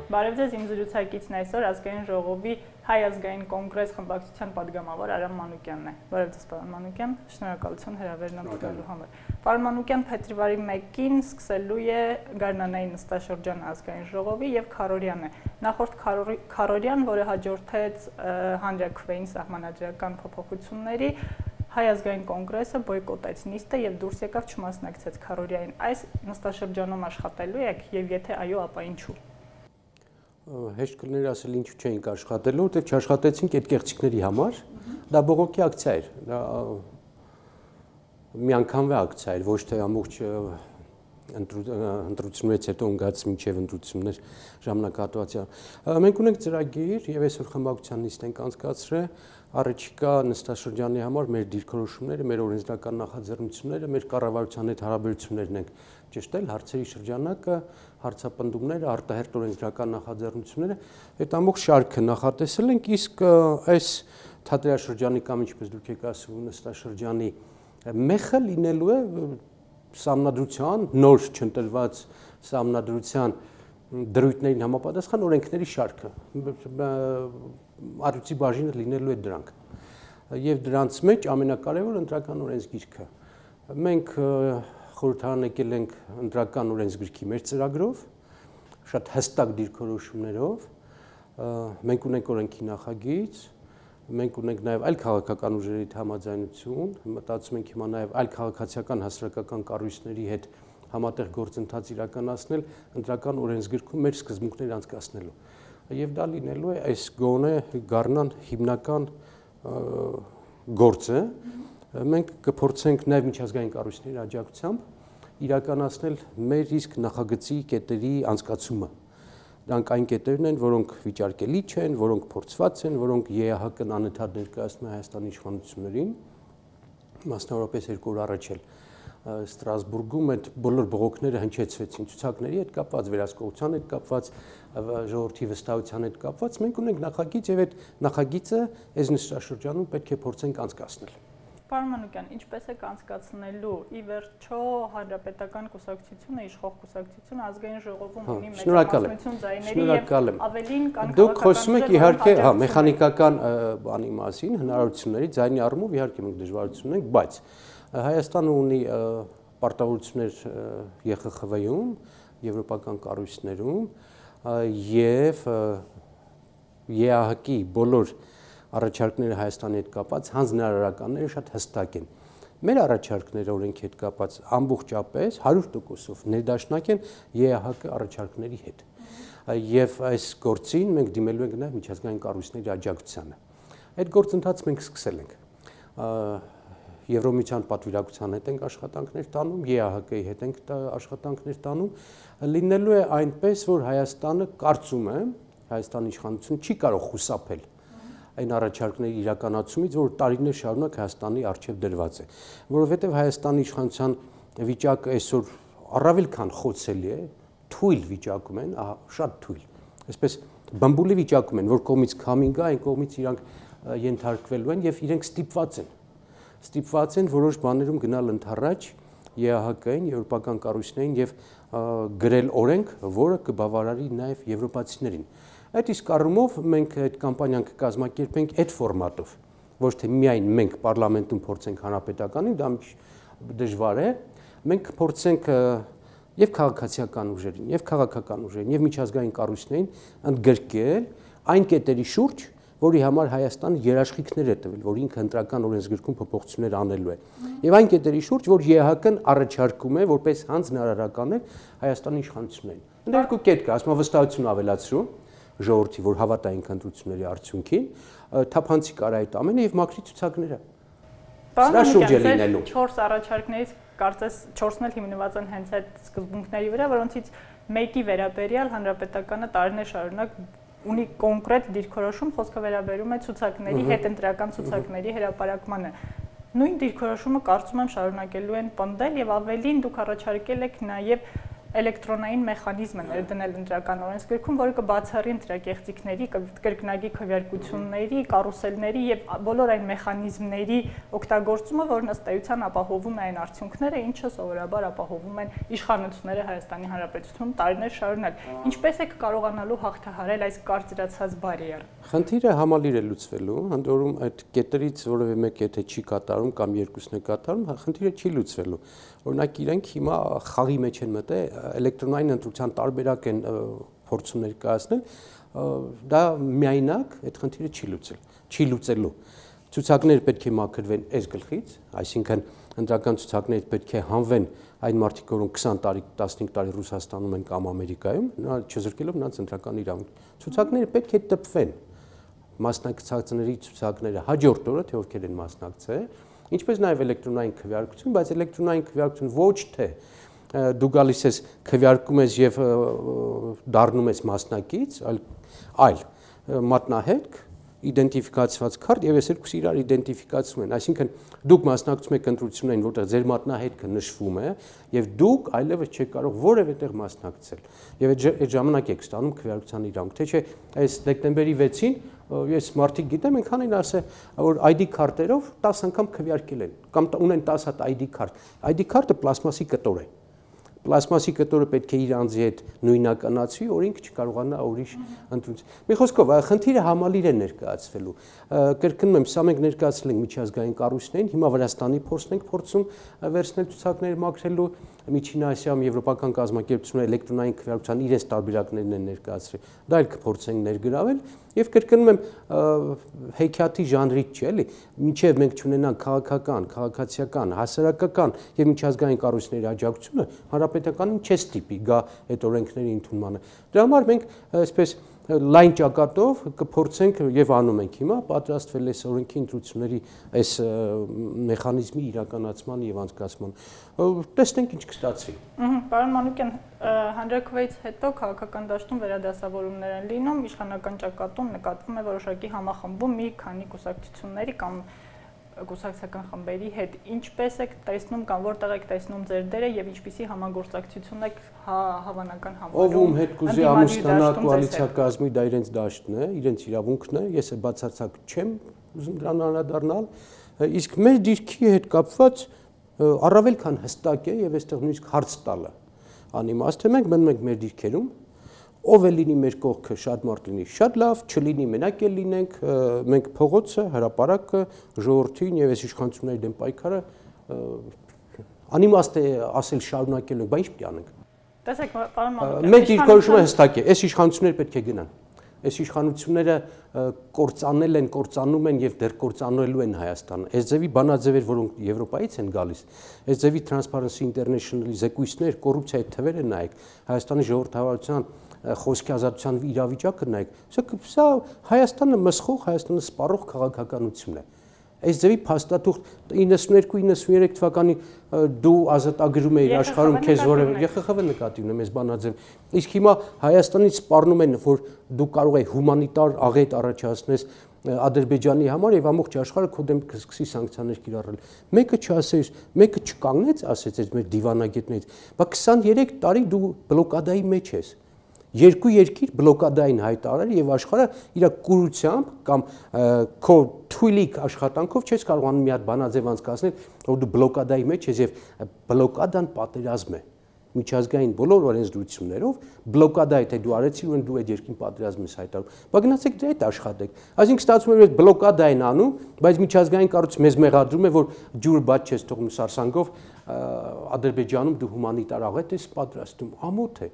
Բարև ձեզ, իմ զրուցակիցն այսօր ազգային ժողովի Հայ ազգային կոնգրես խմբակցության падգամավոր Արամ Մանուկյանն է։ Բարև ձեզ, պարոն Մանուկյան, շնորհակալություն հրավերն ընդունելու համար։ Պարոն Մանուկյան, փետրվարի 1-ին սկսելու է գարնանային նստաշրջան ազգային ժողովի եւ քարորյան է։ Նախորդ քարորյան, որը հաջորդեց հանրաքվեին սահմանադրական փոփոխությունների, Հայ ազգային կոնգրեսը բոյկոտեց նիստը եւ դուրս եկավ չմասնակցեց քարորյային։ Այս նստաշրջանում աշխատելու եք եւ եթե այո, ապա ինչու։ Հեշտ կլիներ ասել ինչու չէինք աշխատելու, որտեղ չաշխատեցինք այդ կեղծիքների համար, դա բողոքի ակցիա էր, դա միանգամվա ակցիա էր, ոչ թե ամբողջ ընտրություններից հետո ընկած մինչև ընտրություններ ժամանակահատվածյան։ Մենք ունենք ծրագիր եւ այսօր խմբակցության նիստ ենք անցկացրել առաջիկա նստաշրջանի համար մեր դիրքորոշումները, մեր օրենսդրական նախաձեռնությունները, մեր կառավարության հետ հարաբերություններն ենք ճշտել, հարցերի շրջանակը, հարցապնդումները, արտահերթ օրենսդրական նախաձեռնությունները, այդ ամբողջ շարքը նախատեսել ենք, իսկ այս թատերաշրջանի կամ ինչպես դուք եք ասում նստաշրջանի մեխը լինելու է սահմանադրության, նոր չընտրված սահմանադրության դրույթներին համապատասխան օրենքների շարքը, առյուծի բաժինը լինելու է դրանք եւ դրանց մեջ ամենակարևոր ընտրական օրենսգիրքը։ Մենք խորհրդարան եկել ենք ընտրական օրենսգիրքի մեր ծրագրով, շատ հստակ դիրքորոշումներով, մենք ունենք օրենքի նախագիծ, մենք ունենք նաև այլ քաղաքական ուժերի հետ համաձայնություն, մտածում ենք հիմա նաև այլ քաղաքացիական հասարակական կառույցների հետ համատեղ գործընթաց իրականացնել ընտրական օրենսգրքում մեր սկզբունքները անցկացնելու։ Եվ դա լինելու է այս գոնե գարնան հիմնական գործը։ Մենք կփորձենք նաև միջազգային կառույցների աջակցությամբ իրականացնել մեր իսկ նախագծի կետերի անցկացումը։ Դրանք այն կետերն են, որոնք վիճարկելի չեն, որոնք փորձված են, որոնք ԵԱՀԿ-ն անընդհատ ներկայացնում է Հայաստանի իշխանություններին, մասնավորապես 2 օր առաջ էլ Ստրասբուրգում այդ բոլոր բողոքները հնչեցվեցին ցուցակների հետ կապված, վերահսկողության հետ կապված, ժողովրդի վստահության հետ կապված, մենք ունենք նախագիծ եւ այդ նախագիծը այս նստաշրջանում պետք է փորձենք անցկացնել։ Պարոն Մանուկյան, ինչպես եք անցկացնելու ի վերջո հանրապետական կուսակցությունը, իշխող կուսակցությունը ազգային ժողովում ունի մեծամասնություն ձայների եւ ավելին կան դուք խոսում եք իհարկե, հա, մեխանիկական բանի մասին, հնարավորությունների ձայնի առումով իհարկե մենք դժվարություն ունենք, բայց Հայաստանը ունի պարտավորություններ ԵԽԽՎ-ում, եվրոպական կառույցներում եւ ԵԱՀԿ-ի բոլոր առաջարկները Հայաստանի հետ կապված հանձնարարականները շատ հստակ են։ Մեր առաջարկները օրենքի հետ կապված ամբողջապես 100%-ով ներդաշնակ են ԵԱՀԿ առաջարկների հետ։ Եվ այս գործին մենք դիմելու ենք նաև միջազգային կառույցների աջակցությանը։ Այդ գործընթացը մենք սկսել ենք։ Եվրոմիության պատվիրակության հետ ենք աշխատանքներ տանում, ԵԱՀԿ-ի հետ ենք աշխատանքներ տանում, լինելու է այնպես, որ Հայաստանը կարծում է, Հայաստանի իշխանությունը չի կարող խուսափել այն առաջարկների իրականացումից, որ տարիներ շարունակ Հայաստանի առջև դրված է, որովհետև Հայաստանի իշխանության վիճակը այսօր առավել քան խոցելի է, թույլ վիճակում են, շատ թույլ, այսպես բամբուլի վիճակում են, որ կողմից քամին գա, այն կողմից իրանք ենթարկվելու են եւ իրենք ստիպված են որոշ բաներում գնալ ընդառաջ ԵԱՀԿ-ին, եվրոպական կառույցներին եւ գրել օրենք, որը կբավարարի նաեւ եվրոպացիներին։ Այդ իսկ առումով մենք այդ կամպանիան կկազմակերպենք այդ ֆորմատով, ոչ թե միայն մենք պարլամենտում փորձենք հանրապետականին, դա դժվար է, մենք փորձենք եւ քաղաքացիական ուժերին, եւ քաղաքական ուժերին, եւ միջազգային կառույցներին ընդգրկել այն կետերի շուրջ, որի համար Հայաստանը երաշխիքներ է տվել, որ ինքը ընտրական օրենսգրքում փոփոխություններ անելու է։ Եվ այն կետերի շուրջ, որ ԵԱՀԿ-ն առաջարկում է որպես հանձնարարականներ Հայաստանի իշխանություններին։ Ընդ երկու կետ կա, ասում վստահություն ավելացրու ժողովրդի, որ հավատային ընտրությունների արդյունքին, թափանցիկ արա այդ ամենը եւ մաքրի ցուցակները։ Սրա շուրջ է լինելու։ 4 առաջարկներից կարծես 4-ն էլ հիմնված են հենց այդ սկզբունքների վրա, որոնցից մեկի վերաբերյալ հանրապետականը տարիներ շարունակ ունի կոնկրետ դիրքորոշում, խոսքը վերաբերում է ցուցակների, հետընտրական ցուցակների հրապարակմանը։ Նույն դիրքորոշումը կարծում եմ շարունակելու են պնդել եւ ավելին դուք առաջարկել եք նաեւ էլեկտրոնային մեխանիզմ է ներդնել ընտրական օրենսգրքում, որը կբացառի ընտրակեղծիքների, կրկնագի քվեարկությունների, կարուսելների եւ բոլոր այն մեխանիզմների օգտագործումը, որն ըստ էության ապահովում է այն արդյունքները, ինչը սովորաբար ապահովում են իշխանությունները Հայաստանի Հանրապետությունում տարիներ շարունակ։ Ինչպես եք կարողանալու հաղթահարել այս կարծրացած բարիերը։ Խնդիրը համալիր է լուծվելու, ընդ որում այդ կետերից որևէ մեկ եթե չի կատարում կամ երկուսն է կատարում, խնդիրը չի լուծվելու։ Օրինակ իրենք հիմա խաղի մեջ են մտել, էլեկտրոնային ընտրության տարբերակ են փորձում ներկայացնել, դա միայնակ այդ խնդիրը չի լուծելու։ Ցուցակները պետք է մաքրվեն այս գլխից, այսինքն ընտրական ցուցակները պետք է հանվեն այն մարդիկ, որոնք 20 տարի, 15 տարի Ռուսաստանում են կամ Ամերիկայում, չզրկելով նրանց ընտրական իրավունք։ Ցուցակները պետք է տպվեն, մասնակցածների ցուցակները հաջորդ օրը, թե ովքեր են մասնակցել, ինչպես նաև էլեկտրոնային քվեարկություն, բայց էլեկտրոնային քվեարկություն ոչ թե դու գալիս ես քվեարկում ես եւ դառնում ես մասնակից, այլ մատնահետք, իդենտիֆիկացված քարտ եւ այս երկուսը իրար իդենտիֆիկացվում են, այսինքն դուք մասնակցում եք ընտրություններին, որտեղ ձեր մատնահետքը նշվում է եւ դուք այլևս չեք կարող որևէ տեղ մասնակցել եւ այդ ժամանակ եք ստանում քվեարկության իրավունք, թե չէ այս դեկտեմբերի 6-ին ես մարդիկ գիտեմ, այնքան են ասել, որ ID քարտերով 10 անգամ քվեարկել են կամ ունեն 10 հատ ID քարտ։ ID քարտը պլաստմասի կտոր է։ Պլաստմասի կտորը պետք է իր անձի հետ նույնականացվի, որ ինքը չկարողանա ուրիշ ընտրություն։ Մի խոսքով, խնդիրը համալիր է ներկայացվելու։ Կրկնում եմ, սա մենք ներկայացրել ենք միջազգային կառույցներին, հիմա Վրաստանի փորձն ենք փորձում վերցնել ցուցակները մաքրելու, Միջին Ասիայում եվրոպական կազմակերպությունները էլեկտրոնային քվեարկության իրենց տարբերակներն են ներկայացրել։ Դա էլ կփորձենք ներգրավել եւ կրկնում եմ հեքիաթի ժանրից չէ, էլի, մինչեւ մենք չունենանք քաղաքական, քաղաքացիական, հասարակական եւ միջազգային կառույցների աջակցությունը, հանրապետականին չես տիպի գա այդ օրենքների ընդունմանը։ Դրա համար մենք այսպես լայն ճակատով կփորձենք եւ անում ենք հիմա պատրաստվել այս օրենքի ընտրությունների այս մեխանիզմի իրականացման եւ անցկացման։ Տեսնենք ինչ կստացվի։ Պարոն Մանուկյան, հանրաքվեից հետո քաղաքական դաշտում վերադասավորումներ են լինում, իշխանական ճակատում նկատվում է որոշակի համախմբում մի քանի կուսակցությունների կամ կուսակցական խմբերի հետ ինչպես եք տեսնում կամ որտեղ եք տեսնում ձեր դերը եւ ինչպիսի համագործակցություն եք հավանական համարում։ Ով ում հետ կուզի ամուսնանա կոալիցիակազմի, դա իրենց դաշտն է, իրենց իրավունքն է, ես է բացարձակ չեմ ուզում դրան անդրադառնալ, իսկ մեր դիրքի հետ կապված առավել քան հստակ է եւ այստեղ նույնիսկ հարց տալը անիմաստ է, մենք մնում ենք մեր դիրքերում ով է լինի մեր կողքը շատ մարդ լինի շատ լավ, չլինի մենակ էլ լինենք, մենք փողոցը, հրապարակը, ժողովրդին եւ այս իշխանությունների դեմ պայքարը անիմաստ է ասել շարունակել ենք, բայց ինչ պետք է անենք։ Տեսեք, պարոն Մանուկյան, մեր դիրքորոշումը հստակ է, այս իշխանությունները պետք է գնան։ Այս իշխանությունները կործանել են, կործանում են եւ դեռ կործանելու են Հայաստանը։ Այս ձևի բանաձևեր, որոնք Եվրոպայից են գալիս, այս ձևի Transparency International-ի զեկույցներ, կոռուպցիայի թվերը նայեք, Հայաստանի ժողովրդավարության խոսքի ազատության իրավիճակը նայեք, սա Հայաստանը մսխող, Հայաստանը սպառող քաղաքականություն է։ Այս ձևի փաստաթուղթ 92-93 թվականի դու ազատագրում էիր աշխարհում քեզ որևէ ԵԽԽՎ նկատի ունեմ այս բանաձև։ Իսկ հիմա Հայաստանից սպառնում են, որ դու կարող ես հումանիտար աղետ առաջացնես Ադրբեջանի համար եւ ամբողջ աշխարհը քո դեմ կսկսի սանկցիաներ կիրառել։ Մեկը չասես, մեկը չկանգնեց, ասեց այս մեր դիվանագետներից, բայց 23 տարի դու բլոկադայի մեջ ես։ Երկու երկիր բլոկադային հայտարարել եւ աշխարհը իր կուրությամբ կամ քո թույլիկ աշխատանքով չես կարողանում մի հատ բանաձև անցկացնել, որ դու բլոկադայի մեջ ես եւ բլոկադան պատերազմ է։ Միջազգային բոլոր օրենսդրություններով բլոկադա է թե դու արեցիր ու դու այդ երկին պատերազմ ես հայտարարում։ Բայց գնացեք դրա հետ աշխատեք։ Այսինքն ստացվում է որ բլոկադա են անում, բայց միջազգային կառույցը մեզ մեղադրում է, որ ջուրը բաց չես թողնում Սարսանգով Ադրբեջանում դու հումանիտար աղետ ես պատրաստում։ Ամոթ է։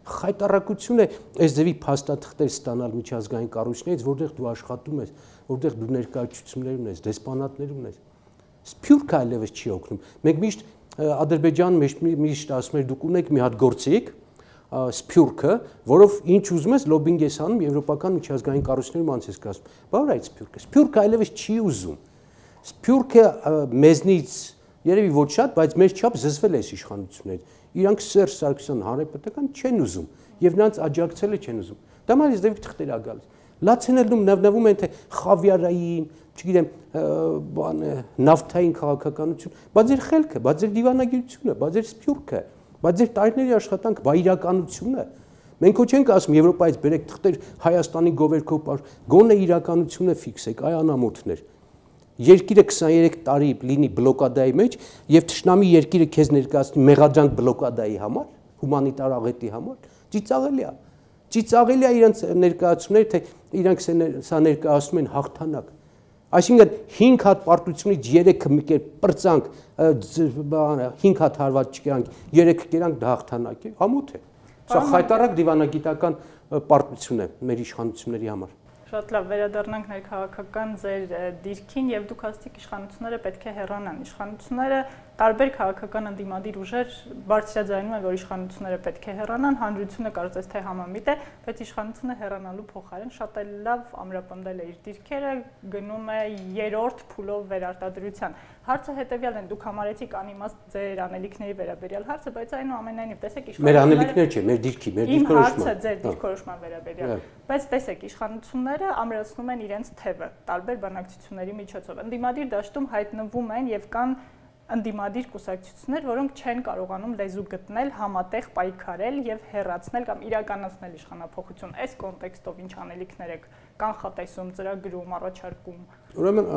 Խայտարակություն է այս ձևի փաստաթղթեր ստանալ միջազգային կառույցներից, որտեղ դու աշխատում ես, որտեղ դու ներկայացություններ ունես, դեսպանատներ ունես։ Սփյուռքը այլևս չի օգնում։ Մենք միշտ Ադրբեջանը միշտ ասում էր դուք ունեք մի հատ գործիք, Սփյուռքը, որով ինչ ուզում ես լոբինգ ես անում եվրոպական միջազգային կառույցներում անց ես կասում։ Բա այդ Սփյուռքը։ Սփյուռքը այլևս չի ուզում։ Սփյուռքը մեզնից երևի ոչ շատ, բայց մեր չափ զզվել է այս իշխանություններից։ Իրանք Սերժ Սարգսյան հանրապետական չեն ուզում եւ նրանց աջակցելը չեն ուզում։ Դա մալից դեպի թղթեր ա գալիս։ Լացիներում նվնվում են թե խավիարային, չգիտեմ, բան նավթային քաղաքականություն, բայց ձեր խելքը, բայց ձեր դիվանագիտությունը, բայց ձեր Սփյուռքը, բայց ձեր տարիների աշխատանք բա իրականությունը մենք ոչ ենք ասում Եվրոպայից բերեք թղթեր Հայաստանի գովերքով գոնե իրականությունը ֆիքսեք, այ անամոթներ։ Երկիրը 23 տարի լինի բլոկադայի մեջ եւ թշնամի երկիրը քեզ ներկայացնի մեղադրանք բլոկադայի համար, հումանիտար աղետի համար, ծիծաղելի է։ Ծիծաղելի է իրենց ներկայացումները, թե իրանք սա ներկայացնում են հաղթանակ։ Այսինքն 5 հատ պարտությունից 3-ը մի կերպ պրծանք, 5 հատ հարված չկրանք, 3-ը կրանք դա հաղթանակ է, ամոթ է։ Սա խայտարակ դիվանագիտական պարտություն է մեր իշխանությունների համար։ Շատ լավ, վերադառնանք ներքաղաքական ձեր դիրքին եւ դուք ասացիք իշխանությունները պետք է հեռանան։ Իշխանությունները տարբեր քաղաքական ընդդիմադիր ուժեր բարձրաձայնում են, որ իշխանությունները պետք է հեռանան, հանրությունը կարծես թե համամիտ է, բայց իշխանությունը հեռանալու փոխարեն շատ էլ լավ ամրապնդել է իր դիրքերը, գնում է երրորդ փուլով վերարտադրության։ Հարցը հետեւյալն է, դուք համարեցիք անիմաստ ձեր անելիքների վերաբերյալ հարցը, բայց այնուամենայնիվ տեսեք իշխանությունները մեր անելիքներ չէ, մեր դիրքի, մեր դիրքորոշման։ Իմ հարցը ձեր դիրքորոշման վերաբերյալ։ Բայց տեսեք, իշխանությունները ամրացնում են իրենց թևը տարբեր բանակցությունների միջոցով։ Ընդդիմադիր դաշտում հայտնվում են եւ կան ընդդիմադիր կուսակցություններ, որոնք չեն կարողանում լեզու գտնել, համատեղ պայքարել եւ հեռացնել կամ իրականացնել իշխանափոխություն։ Այս կոնտեքստով ինչ անելիքներ եք կանխատեսում, ծրագրում, առաջարկում։ Ուրեմն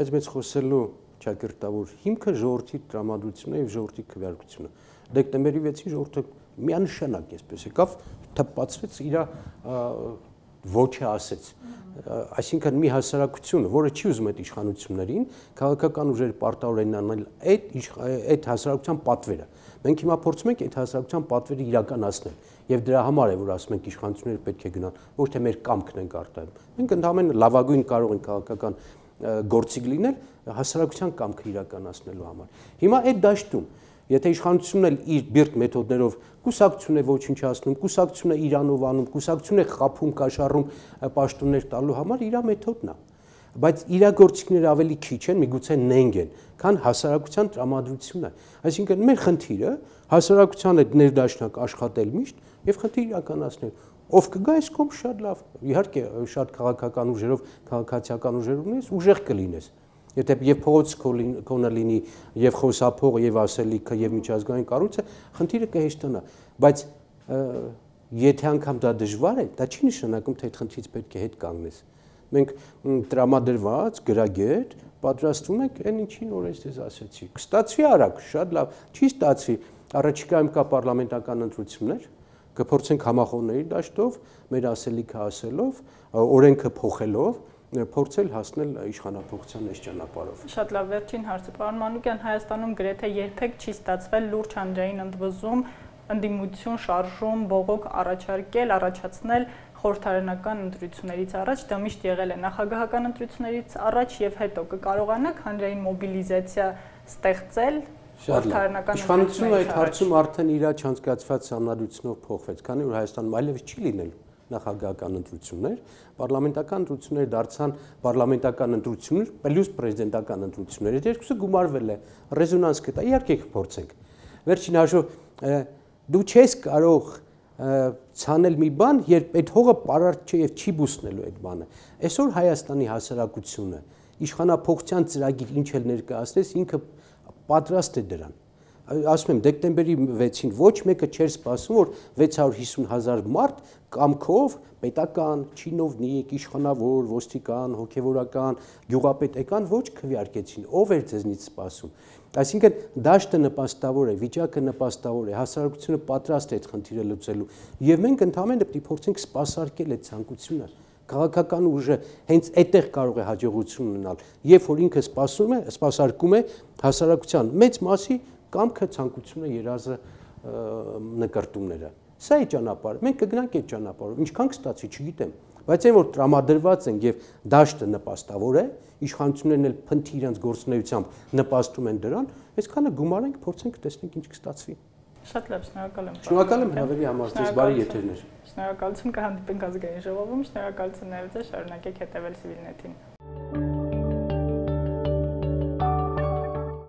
մեծ խոսելու ճակերտավոր հիմքը ժողովրդի տրամադրությունն է եւ ժողովրդի քվեարկությունը։ Դեկտեմբերի 6-ին ժողովուրդը միանշանակ այսպես եկավ, թփացրեց իր ոչը ասեց։ Այսինքն մի հասարակություն, որը չի ուզում այդ իշխանություններին, քաղաքական ուժերը պարտավոր են անել այդ հասարակության պատվերը։ Մենք հիմա փորձում ենք այդ հասարակության պատվերը իրականացնել, եւ դրա համար է, որ ասում ենք իշխանությունները պետք է գնան, ոչ թե մեր կամքն ենք արտահայտում։ Մենք ընդհանրապես լավագույն կարող ենք քաղաքական գործիք լինել հասարակության կամքը իրականացնելու համար։ Հիմա այդ դաշտում եթե իշխանությունն էլ իր բիրտ մեթոդներով կուսակցություն է ոչնչացնում, կուսակցություն է իրանով անում, կուսակցություն է խափում, կաշառում պաշտոններ տալու համար իր մեթոդն է, բայց իր գործիքները ավելի քիչ են, միգուցե նենգ են, քան հասարակության տրամադրությունը։ Այսինքն մեր խնդիրը հասարակության հետ ներդաշնակ աշխատել միշտ եւ խնդիր իրականացնել։ Ով կգա այս կողմ շատ լավ, իհարկե շատ քաղաքական ուժերով, քաղաքացիական ուժերով ունես, ուժեղ կլինես։ Եթե եւ փողոց կոնը լինի եւ խոսափողը եւ ասելիքը եւ միջազգային կառույցը խնդիրը կհեշտանա, բայց եթե անգամ դա դժվար է, դա չի նշանակում թե այդ խնդրից պետք է հետ կանգնես։ Մենք տրամադրված գրագետ պատրաստվում ենք այն ինչին որ ես ասացի։ Կստացվի արագ, շատ լավ, չի ստացվի, առաջիկայում կա պարլամենտական ընտրություններ, կփորձենք համախոհների դաշտով, մեր ասելիքը ասելով, օրենքը փոխելով փորձել հասնել իշխանափոխության այս ճանապարհով։ Շատ լավ, վերջին հարցը, պարոն Մանուկյան, Հայաստանում գրեթե երբեք չի ստացվել լուրջ հանրային ընդվզում, ընդդիմություն, շարժում, բողոք առաջացնել խորհրդարանական ընտրություններից առաջ, դա միշտ եղել է նախագահական ընտրություններից առաջ եւ հետո կկարողանաք հանրային մոբիլիզացիա ստեղծել խորհրդարանական իշխանությունը այդ հարցում արդեն իր չանցկացված համանդրությունով փոխվեց, քանի որ Հայաստանում այլևս չի լինելու նախագահական ընտրություններ, պարլամենտական ընտրություններ դարձան պարլամենտական ընտրություններ, պլյուս պրեզիդենտական ընտրություններ։ Այդ երկուսը գումարվել է, ռեզոնանս կտա, իհարկե կփորձենք։ Վերջին հաշվով դու չես կարող ցանել մի բան, երբ այդ հողը պարարտ չէ եւ չի բուսնելու այդ բանը։ Այսօր Հայաստանի հասարակությունը իշխանափոխության ծրագիր ինչ էլ ներկայացնես, ինքը պատրաստ է դրան։ Ասում եմ դեկտեմբերի 6-ին ոչ մեկը չէր սպասում, որ 650,000 մարդ կամքով պետական, չինովնիկ, իշխանավոր, ոստիկան, հոգևորական, գյուղապետական ոչ քվեարկեցին, ով էր ձեզնից սպասում։ Այսինքն դաշտը նպաստավոր է, վիճակը նպաստավոր է, հասարակությունը պատրաստ է այդ խնդիրը լուծելու, եւ մենք ընդհանրապես պետք է փորձենք սպասարկել այդ ցանկությունը։ Քաղաքական ուժը հենց այդտեղ կարող է հաջողություն ունենալ, երբ որ ինքը սպասարկում է հասարակության մեծ մասի կամքը, ցանկությունը, երազը, նկարտումները։ Սա է ճանապարհը։ Մենք կգնանք այդ ճանապարհով, ինչքան կստացի, չգիտեմ, բայց այն որ տրամադրված են եւ դաշտը նպաստավոր է, իշխանություններն էլ փնթի իրենց գործունեությամբ նպաստում են դրան, այսքանը գումարենք, փորձենք տեսնենք ինչ կստացվի։ Շատ լավ, շնորհակալ եմ։ Շնորհակալ եմ հավերի համար, ձեզ բարի եթերներ։ Շնորհակալություն, կհանդիպենք ազգային ժողովում, շնորհակալություն նաև ձեզ, շարունակեք հետևել Civilnet-ին։